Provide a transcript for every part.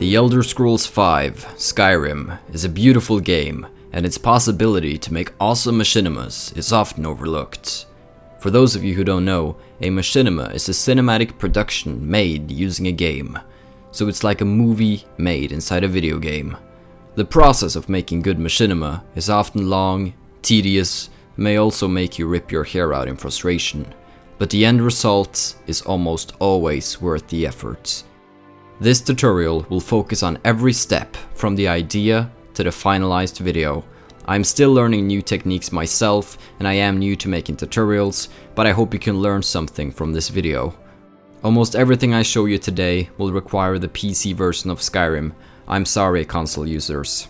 The Elder Scrolls V Skyrim is a beautiful game, and its possibility to make awesome machinimas is often overlooked. For those of you who don't know, a machinima is a cinematic production made using a game. So it's like a movie made inside a video game. The process of making good machinima is often long, tedious, and may also make you rip your hair out in frustration. But the end result is almost always worth the effort. This tutorial will focus on every step from the idea to the finalized video. I'm still learning new techniques myself, and I am new to making tutorials, but I hope you can learn something from this video. Almost everything I show you today will require the PC version of Skyrim. I'm sorry, console users.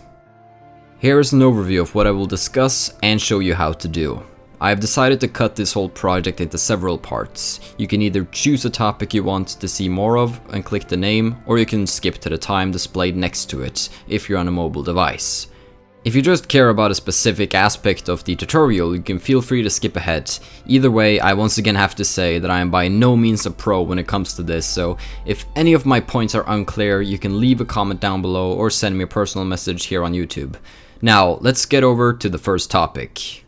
Here is an overview of what I will discuss and show you how to do. I have decided to cut this whole project into several parts. You can either choose a topic you want to see more of and click the name, or you can skip to the time displayed next to it if you're on a mobile device. If you just care about a specific aspect of the tutorial, you can feel free to skip ahead. Either way, I once again have to say that I am by no means a pro when it comes to this, so if any of my points are unclear, you can leave a comment down below or send me a personal message here on YouTube. Now, let's get over to the first topic.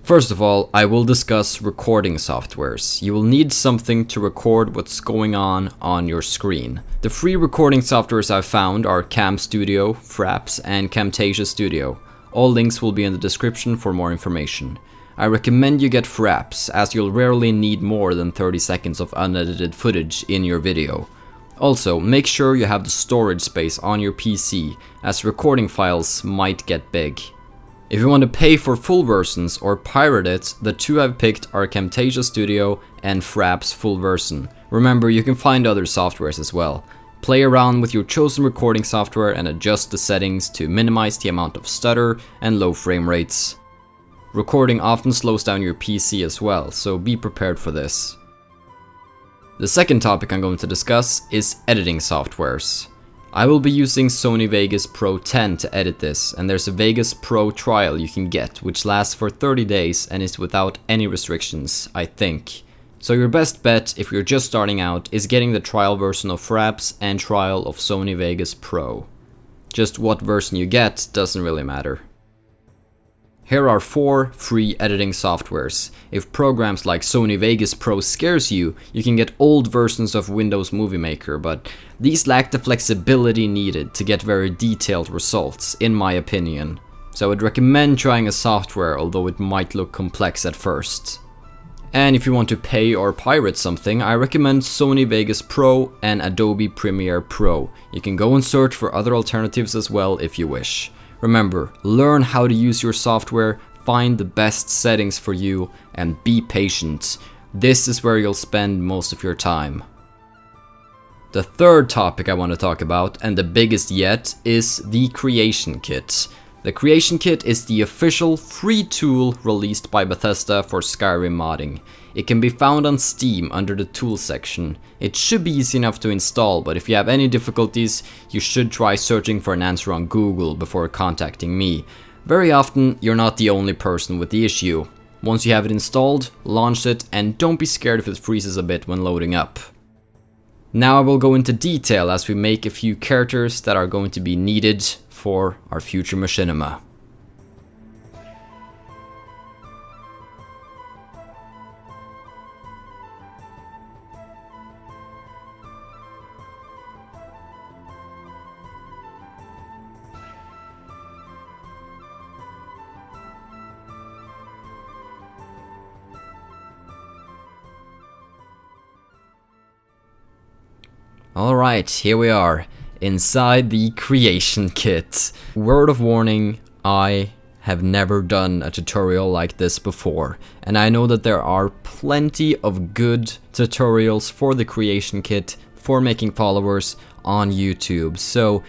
First of all, I will discuss recording softwares. You will need something to record what's going on your screen. The free recording softwares I've found are Cam Studio, Fraps, and Camtasia Studio. All links will be in the description for more information. I recommend you get Fraps, as you'll rarely need more than 30 seconds of unedited footage in your video. Also, make sure you have the storage space on your PC, as recording files might get big. If you want to pay for full versions or pirate it, the two I've picked are Camtasia Studio and Fraps full version. Remember, you can find other softwares as well. Play around with your chosen recording software and adjust the settings to minimize the amount of stutter and low frame rates. Recording often slows down your PC as well, so be prepared for this. The second topic I'm going to discuss is editing softwares. I will be using Sony Vegas Pro 10 to edit this, and there's a Vegas Pro trial you can get, which lasts for 30 days and is without any restrictions, I think. So your best bet, if you're just starting out, is getting the trial version of Fraps and trial of Sony Vegas Pro. Just what version you get doesn't really matter. Here are 4 free editing softwares. If programs like Sony Vegas Pro scares you, you can get old versions of Windows Movie Maker, but these lack the flexibility needed to get very detailed results, in my opinion. So I would recommend trying a software, although it might look complex at first. And if you want to pay or pirate something, I recommend Sony Vegas Pro and Adobe Premiere Pro. You can go and search for other alternatives as well if you wish. Remember, learn how to use your software, find the best settings for you, and be patient. This is where you'll spend most of your time. The third topic I want to talk about, and the biggest yet, is the Creation Kit. The Creation Kit is the official free tool released by Bethesda for Skyrim modding. It can be found on Steam under the Tools section. It should be easy enough to install, but if you have any difficulties, you should try searching for an answer on Google before contacting me. Very often, you're not the only person with the issue. Once you have it installed, launch it, and don't be scared if it freezes a bit when loading up. Now I will go into detail as we make a few characters that are going to be needed for our future machinima. Alright, here we are, inside the Creation Kit. Word of warning, I have never done a tutorial like this before, and I know that there are plenty of good tutorials for the Creation Kit for making followers on YouTube. So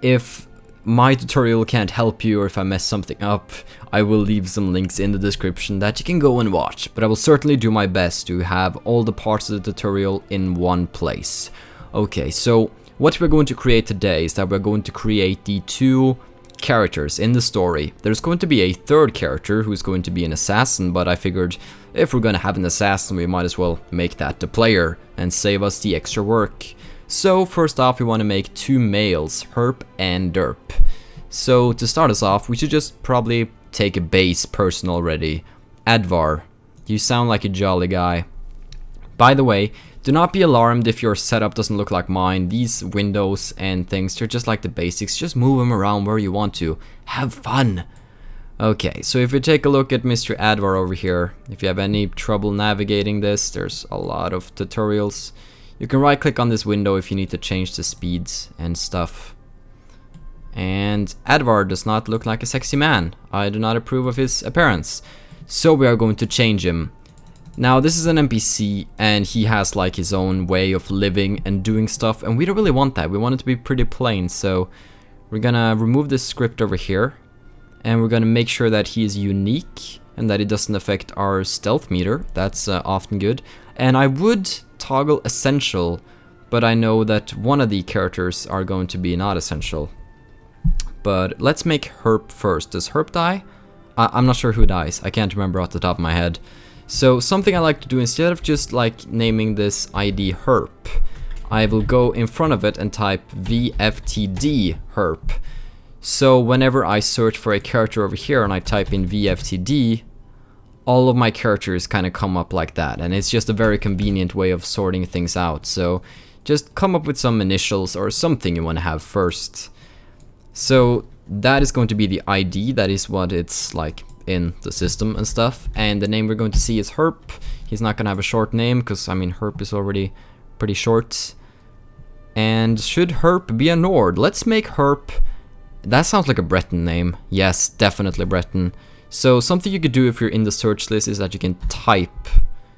if my tutorial can't help you, or if I mess something up, I will leave some links in the description that you can go and watch, but I will certainly do my best to have all the parts of the tutorial in one place. Okay, so what we're going to create today is that we're going to create the 2 characters in the story. There's going to be a third character who's going to be an assassin, but I figured if we're going to have an assassin, we might as well make that the player and save us the extra work. So first off, we want to make two males, herp and derp. So to start us off, we should just probably take a base person already. Advar, you sound like a jolly guy. By the way, do not be alarmed if your setup doesn't look like mine. These windows and things, they're just like the basics. Just move them around where you want to. Have fun. Okay, so if we take a look at Mr. Advar over here, if you have any trouble navigating this, there's a lot of tutorials. You can right click on this window if you need to change the speeds and stuff. And Advar does not look like a sexy man. I do not approve of his appearance. So we are going to change him. Now this is an NPC and he has like his own way of living and doing stuff, and we don't really want that. We want it to be pretty plain, so we're gonna remove this script over here and we're gonna make sure that he is unique and that it doesn't affect our stealth meter. That's often good. And I would toggle essential, but I know that one of the characters are going to be not essential. But let's make herp first. Does herp die? I'm not sure who dies. I can't remember off the top of my head. So something I like to do, instead of just like naming this ID herp, I will go in front of it and type VFTD herp. So whenever I search for a character over here and I type in VFTD, all of my characters kind of come up like that, and it's just a very convenient way of sorting things out. So just come up with some initials or something you want to have first. So that is going to be the ID, that is what it's like in the system and stuff. And the name we're going to see is herp. He's not going to have a short name because, I mean, herp is already pretty short. And should herp be a Nord? Let's make herp. That sounds like a Breton name. Yes, definitely Breton. So something you could do if you're in the search list is that you can type.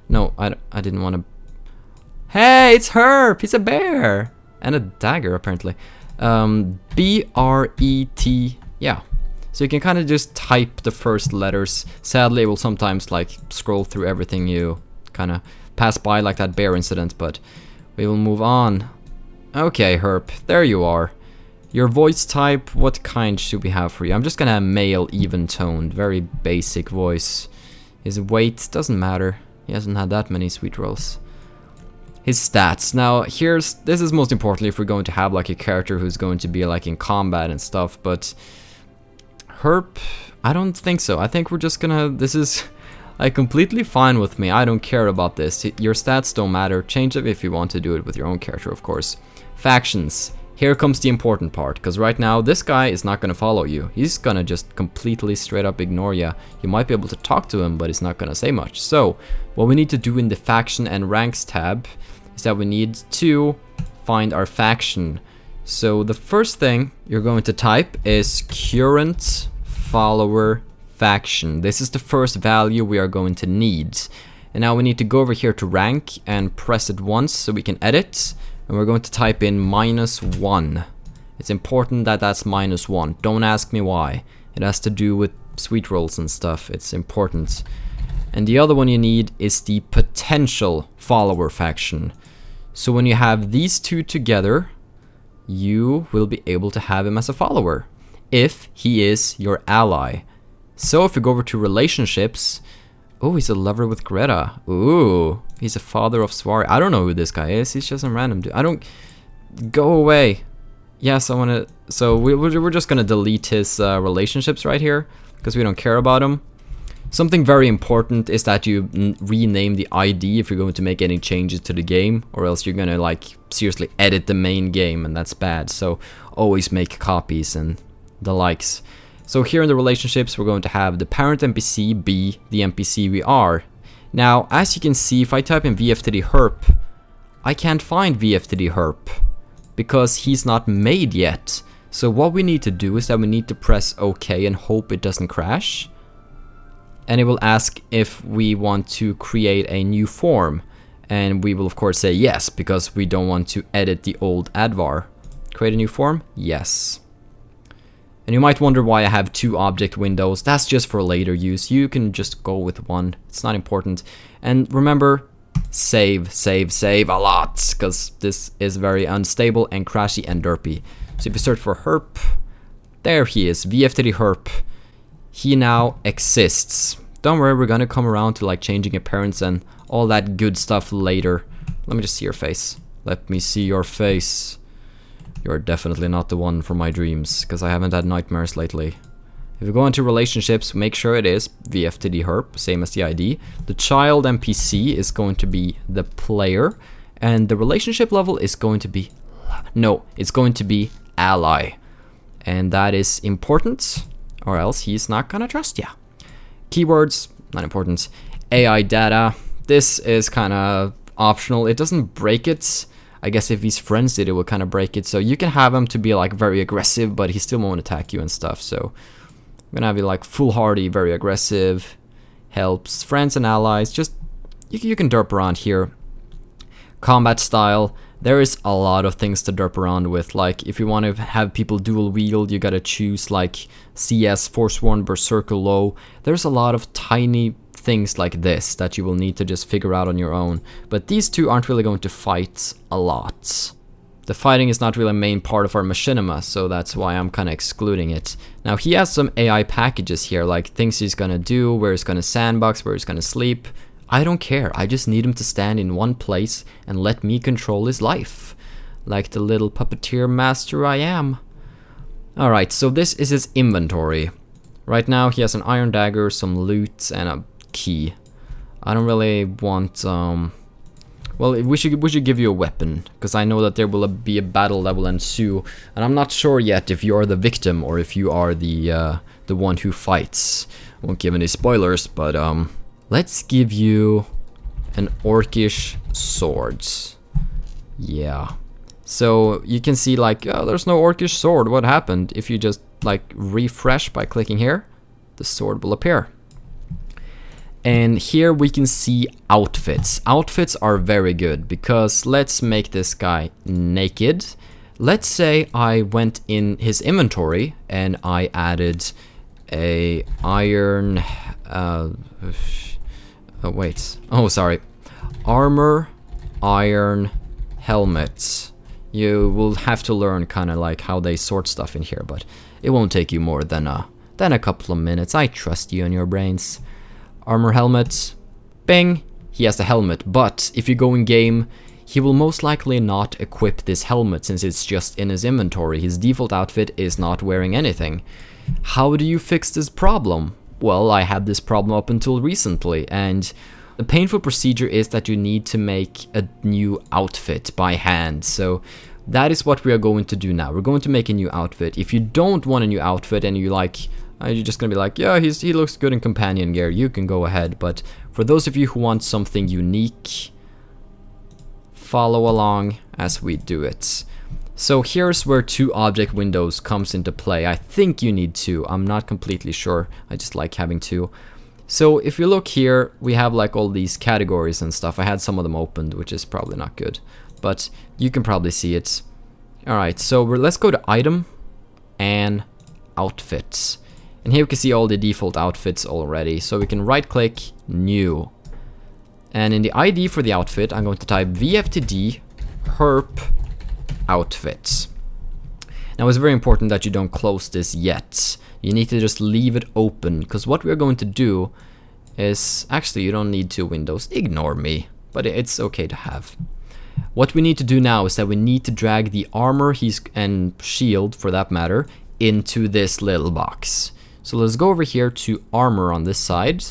No, I didn't want to. Hey, it's herp. He's a bear and a dagger apparently. B-R-E-T, yeah. So you can kind of just type the first letters. Sadly, it will sometimes like scroll through everything you kind of pass by, like that bear incident, but we will move on. Okay, herp, there you are. Your voice type, what kind should we have for you? I'm just gonna have MaleEvenToned, very basic voice. His weight doesn't matter. He hasn't had that many sweet rolls. His stats. Now this is most importantly if we're going to have like a character who's going to be like in combat and stuff, but herp, I don't think so. I think we're just gonna, this is like completely fine with me. I don't care about this. Your stats don't matter. Change it if you want to do it with your own character, of course. Factions. Here comes the important part, because right now this guy is not gonna follow you. He's gonna just completely straight up ignore you. You might be able to talk to him, but he's not gonna say much. So what we need to do in the faction and ranks tab is that we need to find our faction. So the first thing you're going to type is current follower faction. This is the first value we are going to need. And now we need to go over here to rank and press it once so we can edit. And we're going to type in -1. It's important that that's -1. Don't ask me why. It has to do with sweet rolls and stuff. It's important. And the other one you need is the potential follower faction. So when you have these two together, you will be able to have him as a follower if he is your ally. So if you go over to relationships, oh, he's a lover with Greta. Ooh, he's a father of Swari. I don't know who this guy is. He's just some random dude. I don't. Go away. Yes, I want to. So we're just gonna delete his relationships right here because we don't care about him. Something very important is that you rename the ID if you're going to make any changes to the game, or else you're gonna like seriously edit the main game, and that's bad. So always make copies and the likes. So here in the relationships, we're going to have the parent NPC be the NPC we are. Now, as you can see, if I type in VFTD herp, I can't find VFTD herp because he's not made yet. So what we need to do is that we need to press OK and hope it doesn't crash. And it will ask if we want to create a new form. And we will of course say yes, because we don't want to edit the old Advar. Create a new form? Yes. And you might wonder why I have 2 object windows. That's just for later use. You can just go with one. It's not important. And remember, save a lot, because this is very unstable and crashy and derpy. So if you search for herp, there he is, VFTD herp. He now exists. Don't worry, we're gonna come around to like changing appearance and all that good stuff later. Let me just see your face. Let me see your face. You're definitely not the one for my dreams, because I haven't had nightmares lately. If you go into relationships, make sure it is VFTD herp, same as the ID. The child NPC is going to be the player, and the relationship level is going to be... No, it's going to be ally. And that is important, or else he's not gonna trust ya. Keywords, not important. AI data, this is kind of optional. It doesn't break it. I guess if he's friends it will kind of break it. So you can have him to be like very aggressive, but he still won't attack you and stuff. So I'm gonna have you like foolhardy, very aggressive, helps friends and allies. Just you can derp around here. Combat style, there is a lot of things to derp around with. Like if you want to have people dual wield, you gotta choose like CS, Forsworn, Berserker low. There's a lot of tiny things like this that you will need to just figure out on your own. But these two aren't really going to fight a lot. The fighting is not really a main part of our Machinima, so that's why I'm kind of excluding it. Now he has some AI packages here, like things he's gonna do, where he's gonna sandbox, where he's gonna sleep. I don't care, I just need him to stand in one place and let me control his life. Like the little puppeteer master I am. Alright, so this is his inventory. Right now he has an iron dagger, some loot, and a key. I don't really want... Well, we should give you a weapon, because I know that there will be a battle that will ensue, and I'm not sure yet if you are the victim or if you are the one who fights. Won't give any spoilers, but let's give you an orcish sword. Yeah. So you can see like, oh, there's no orcish sword. What happened? If you just like refresh by clicking here, the sword will appear. And here we can see outfits. Outfits are very good because let's make this guy naked. Let's say I went in his inventory and I added a iron... armor, iron, helmet. You will have to learn kind of like how they sort stuff in here, but it won't take you more than a couple of minutes. I trust you and your brains. Armor helmet, bang, he has a helmet, but if you go in game, he will most likely not equip this helmet since it's just in his inventory. His default outfit is not wearing anything. How do you fix this problem? Well, I had this problem up until recently, and the painful procedure is that you need to make a new outfit by hand. So that is what we are going to do now. We're going to make a new outfit. If you don't want a new outfit and you like... You're just gonna be like, yeah, he looks good in companion gear, you can go ahead. But for those of you who want something unique, follow along as we do it. So here's where two object windows comes into play. I think you need two, I'm not completely sure, I just like having two. So if you look here, we have like all these categories and stuff. I had some of them opened, which is probably not good, but you can probably see it. Alright, so let's go to item and outfits. And here we can see all the default outfits already. So we can right click, new. And in the ID for the outfit, I'm going to type VFTD herp outfits. Now it's very important that you don't close this yet. You need to just leave it open, because what we're going to do is... Actually, you don't need two windows. Ignore me, but it's okay to have. What we need to do now is that we need to drag the armor and shield, for that matter, into this little box. So let's go over here to armor on this side,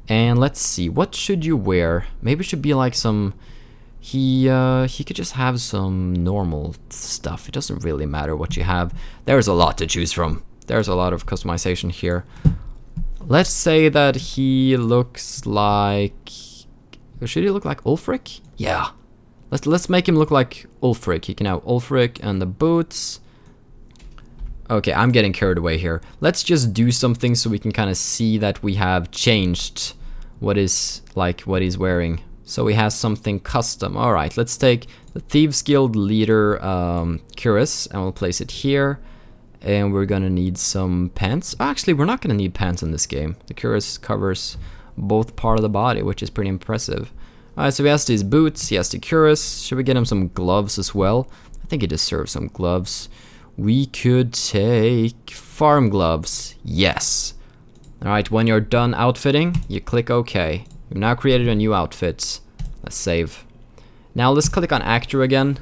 and let's see, what should you wear? Maybe it should be like some... He could just have some normal stuff. It doesn't really matter what you have. There's a lot to choose from. There's a lot of customization here. Let's say that he looks like... Should he look like Ulfric? Yeah. Let's make him look like Ulfric. He can have Ulfric and the boots. Okay, I'm getting carried away here. Let's just do something so we can kind of see that we have changed what he's wearing. So he has something custom. Alright, let's take the Thieves Guild leader cuirass and we'll place it here. And we're gonna need some pants. Actually, we're not gonna need pants in this game. The cuirass covers both part of the body, which is pretty impressive. Alright, so he has these boots, he has the cuirass. Should we get him some gloves as well? I think he deserves some gloves. We could take farm gloves. Yes. Alright, when you're done outfitting, you click OK. You've now created a new outfit. Let's save. Now let's click on actor again,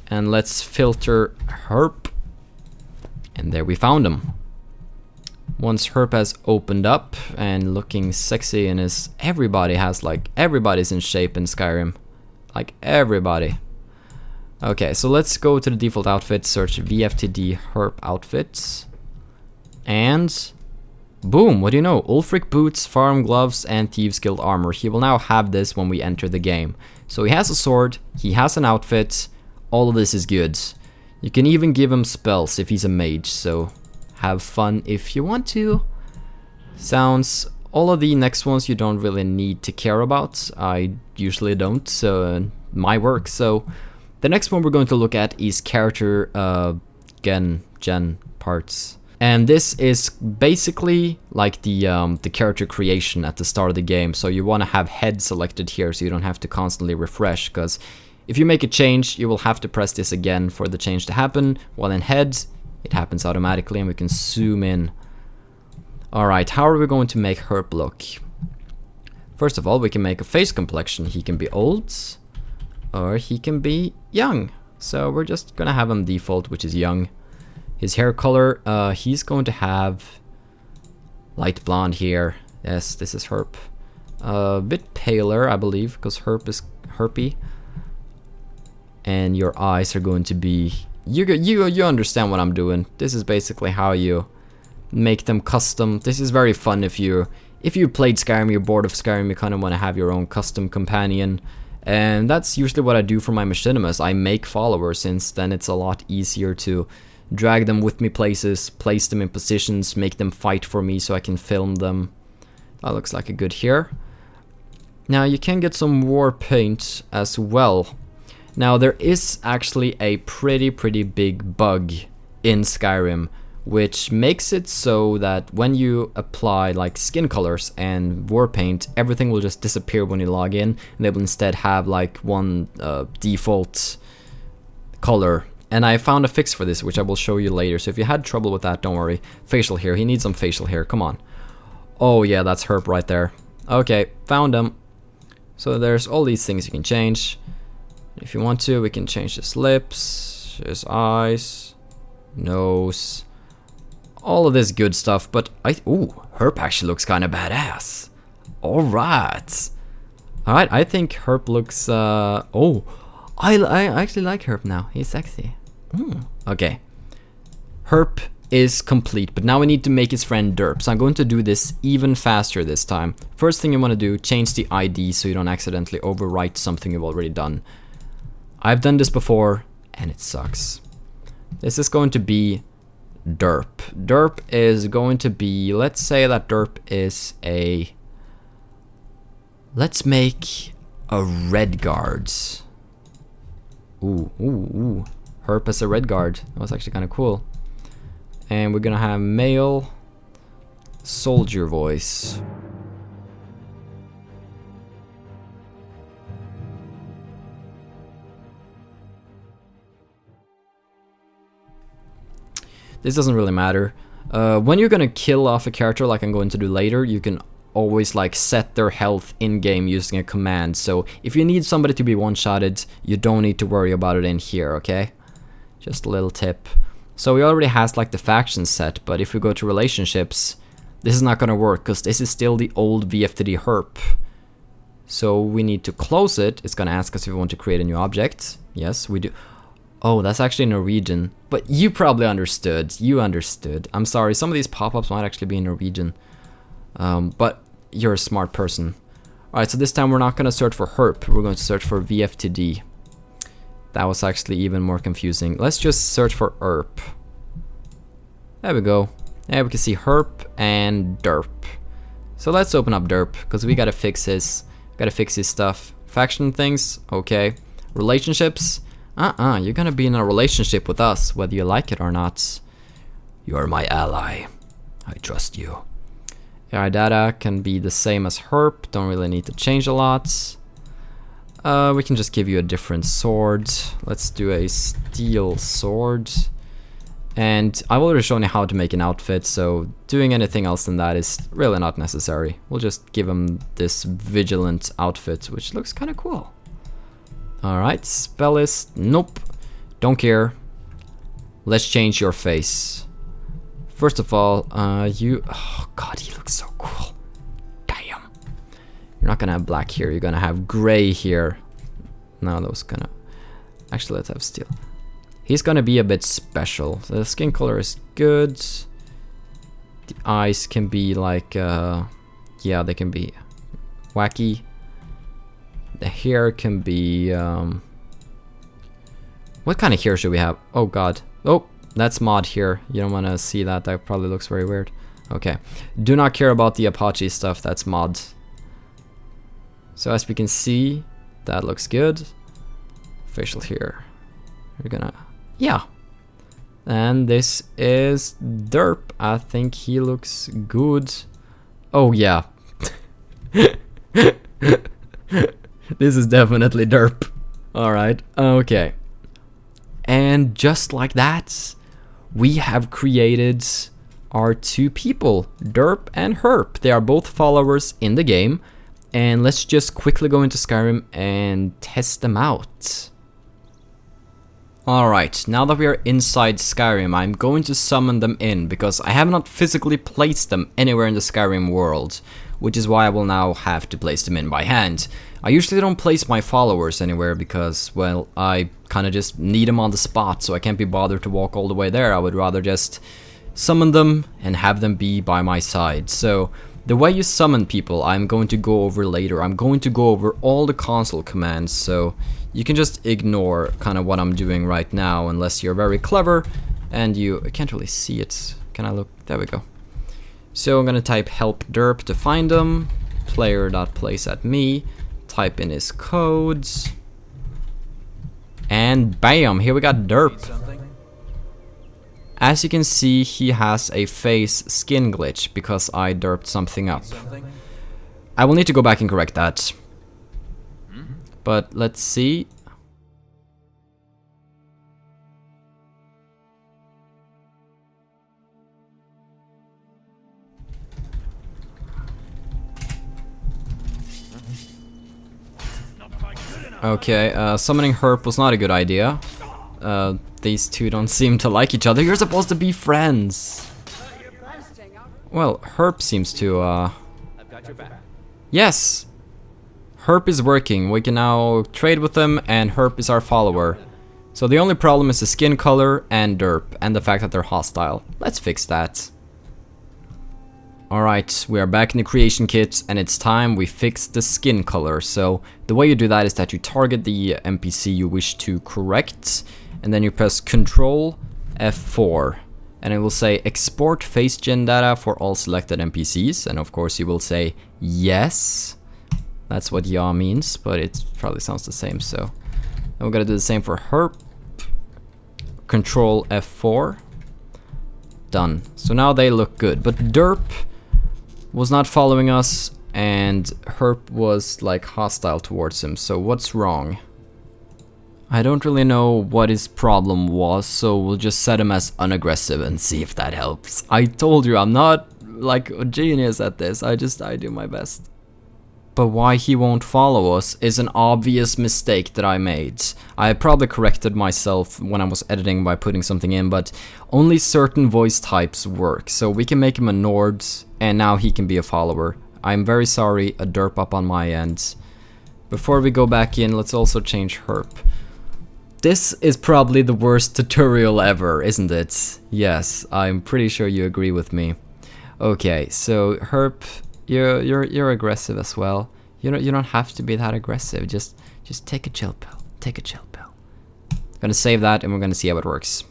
and let's filter herp, and there we found him. Once herp has opened up and looking sexy, and everybody's in shape in Skyrim, like everybody. Okay, so let's go to the default outfit, search VFTD herp outfits, and boom, what do you know? Ulfric boots, farm gloves, and thieves guild armor. He will now have this when we enter the game. So he has a sword, he has an outfit, all of this is good. You can even give him spells if he's a mage, so have fun if you want to. Sounds, all of the next ones you don't really need to care about. I usually don't, so my work. So the next one we're going to look at is character gen parts. And this is basically like the character creation at the start of the game. So you want to have head selected here so you don't have to constantly refresh, because if you make a change, you will have to press this again for the change to happen. While in head, it happens automatically, and we can zoom in. Alright, how are we going to make herp look? First of all, we can make a face complexion. He can be old, or he can be young. So we're just gonna have him default, which is young. His hair color, he's going to have light blonde here. Yes, this is herp. A bit paler, I believe, because herp is herpy. And your eyes are going to be... You understand what I'm doing. This is basically how you make them custom. This is very fun if you played Skyrim, you're bored of Skyrim, you kind of want to have your own custom companion. And that's usually what I do for my Machinimas. I make followers, since then it's a lot easier to drag them with me places, place them in positions, make them fight for me so I can film them. That looks like a good here. Now you can get some war paint as well. Now there is actually a pretty big bug in Skyrim, which makes it so that when you apply like skin colors and war paint, everything will just disappear when you log in, and they will instead have like one default color. And I found a fix for this, which I will show you later, so if you had trouble with that, don't worry. Facial hair, he needs some facial hair, come on. Oh yeah, that's herp right there. Okay, found him. So there's all these things you can change. If you want to, we can change his lips, his eyes, nose, all of this good stuff. But ooh, herp actually looks kind of badass. All right, I think herp looks. Oh, I actually like herp now. He's sexy. Okay, herp is complete, but now we need to make his friend derp. So I'm going to do this even faster this time. First thing you want to do, change the ID so you don't accidentally overwrite something you've already done. I've done this before, and it sucks. This is going to be derp. Derp is going to be, let's say that derp is a... Let's make a red guard. Ooh. Herp as a red guard. That was actually kind of cool. And we're gonna have male soldier voice. This doesn't really matter. When you're gonna kill off a character, like I'm going to do later, you can always like set their health in-game using a command. So if you need somebody to be one-shotted, you don't need to worry about it in here, okay? Just a little tip. So we already has like the faction set, but if we go to relationships, this is not gonna work because this is still the old VFTD herp. So we need to close it. It's gonna ask us if we want to create a new object. Yes, we do. Oh, that's actually Norwegian. But you probably understood. You understood. I'm sorry, some of these pop-ups might actually be in Norwegian. But you're a smart person. Alright, so this time we're not going to search for herp. We're going to search for VFTD. That was actually even more confusing. Let's just search for herp. There we go. There we can see herp and derp. So let's open up derp, because we gotta fix his stuff. Faction things, okay. Relationships, you're gonna be in a relationship with us, whether you like it or not. You're my ally. I trust you. AI data can be the same as herp, don't really need to change a lot. We can just give you a different sword. Let's do a steel sword. And I've already shown you how to make an outfit, so doing anything else than that is really not necessary. We'll just give him this vigilant outfit, which looks kind of cool. Alright, spell list. Nope. Don't care. Let's change your face. First of all, oh god, he looks so cool. Damn. You're not gonna have black here, you're gonna have gray here. No, that was gonna... Actually, let's have steel. He's gonna be a bit special. The skin color is good. The eyes can be like, yeah, they can be wacky. The hair can be, what kind of hair should we have? Oh god. Oh, that's mod here. You don't want to see that. That probably looks very weird. Okay. Do not care about the Apache stuff. That's mod. So as we can see, that looks good. Facial hair. We're gonna... Yeah. And this is Derp. I think he looks good. Oh yeah. This is definitely Derp. Alright, okay. And just like that, we have created our two people, Derp and Herp. They are both followers in the game. And let's just quickly go into Skyrim and test them out. Alright, now that we are inside Skyrim, I'm going to summon them in because I have not physically placed them anywhere in the Skyrim world, which is why I will now have to place them in by hand. I usually don't place my followers anywhere because, well, I kind of just need them on the spot, so I can't be bothered to walk all the way there. I would rather just summon them and have them be by my side. So the way you summon people, I'm going to go over later. I'm going to go over all the console commands, so you can just ignore kind of what I'm doing right now unless you're very clever and I can't really see it. Can I look? There we go. So I'm gonna type help derp to find them. Player.place at me. Type in his codes. And bam, here we got derp. As you can see, he has a face skin glitch because I derped something up. I will need to go back and correct that. But let's see. Okay, summoning Herp was not a good idea. These two don't seem to like each other. You're supposed to be friends. Well, Herp seems to, I've got your back. Yes! Herp is working. We can now trade with him, and Herp is our follower. So the only problem is the skin color and derp, and the fact that they're hostile. Let's fix that. Alright, we are back in the creation kit, and it's time we fix the skin color. So the way you do that is that you target the NPC you wish to correct, and then you press Ctrl F4, and it will say export face gen data for all selected NPCs, and of course you will say yes. That's what yeah means, but it probably sounds the same, so we're gonna do the same for Herp. Ctrl F4. Done. So now they look good, but Derp was not following us, and Herp was like hostile towards him, so what's wrong? I don't really know what his problem was, so we'll just set him as unaggressive and see if that helps. I told you, I'm not like a genius at this, I do my best. But why he won't follow us is an obvious mistake that I made. I probably corrected myself when I was editing by putting something in, but only certain voice types work. So we can make him a Nord, and now he can be a follower. I'm very sorry, a derp up on my end. Before we go back in, let's also change Herp. This is probably the worst tutorial ever, isn't it? Yes, I'm pretty sure you agree with me. Okay, so Herp, you're aggressive as well. You don't have to be that aggressive. Just take a chill pill. Take a chill pill. Gonna save that and we're gonna see how it works.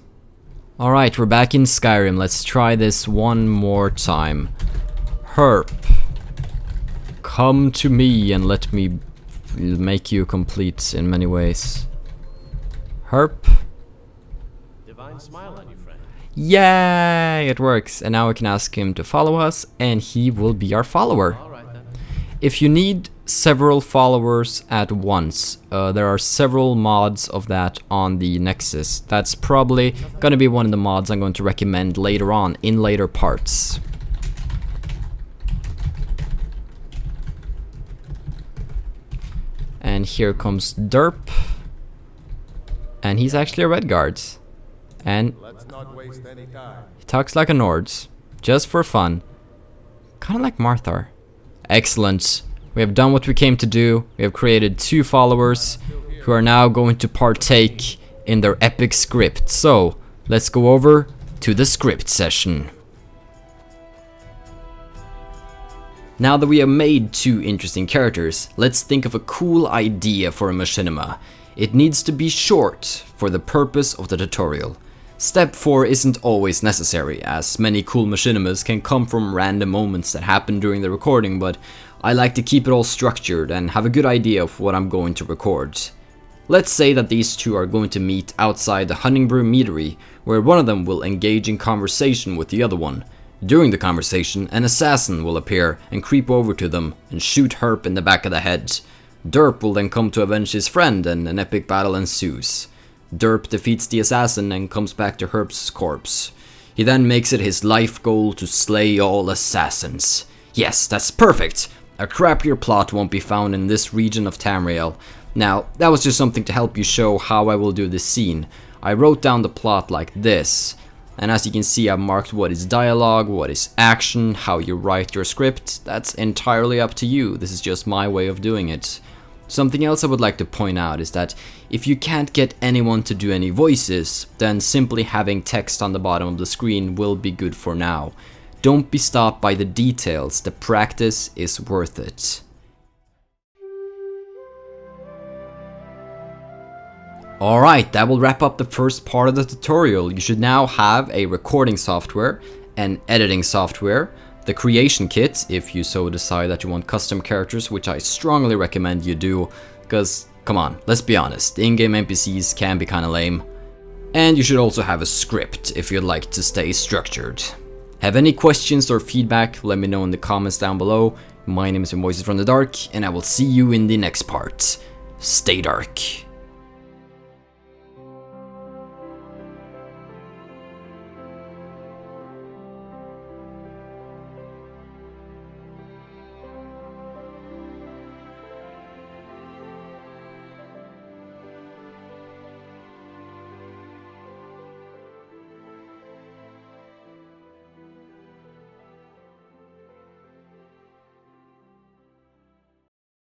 Alright, we're back in Skyrim. Let's try this one more time. Herp, come to me and let me make you complete in many ways. Herp. Divine smile on you, friend. Yay! It works. And now we can ask him to follow us and he will be our follower. Alright then. If you need several followers at once, there are several mods of that on the Nexus. That's probably gonna be one of the mods I'm going to recommend later on in later parts. And here comes Derp. And he's actually a red guard. And he talks like a Nord, just for fun. Kind of like Marthar. Excellent. We have done what we came to do. We have created 2 followers who are now going to partake in their epic script. So, let's go over to the script session. Now that we have made 2 interesting characters, let's think of a cool idea for a machinima. It needs to be short for the purpose of the tutorial. Step 4 isn't always necessary, as many cool machinimas can come from random moments that happen during the recording, but I like to keep it all structured and have a good idea of what I'm going to record. Let's say that these 2 are going to meet outside the Hunting Brew meadery, where one of them will engage in conversation with the other one. During the conversation, an assassin will appear and creep over to them and shoot Herp in the back of the head. Derp will then come to avenge his friend and an epic battle ensues. Derp defeats the assassin and comes back to Herp's corpse. He then makes it his life goal to slay all assassins. Yes, that's perfect! A crappier plot won't be found in this region of Tamriel. Now, that was just something to help you show how I will do this scene. I wrote down the plot like this. And as you can see, I've marked what is dialogue, what is action, how you write your script. That's entirely up to you. This is just my way of doing it. Something else I would like to point out is that if you can't get anyone to do any voices, then simply having text on the bottom of the screen will be good for now. Don't be stopped by the details, the practice is worth it. Alright, that will wrap up the first part of the tutorial. You should now have a recording software, an editing software, the creation kit, if you so decide that you want custom characters, which I strongly recommend you do, because, come on, let's be honest, the in-game NPCs can be kinda lame. And you should also have a script, if you'd like to stay structured. Have any questions or feedback, let me know in the comments down below. My name is VoicesFromTheDark, and I will see you in the next part. Stay dark.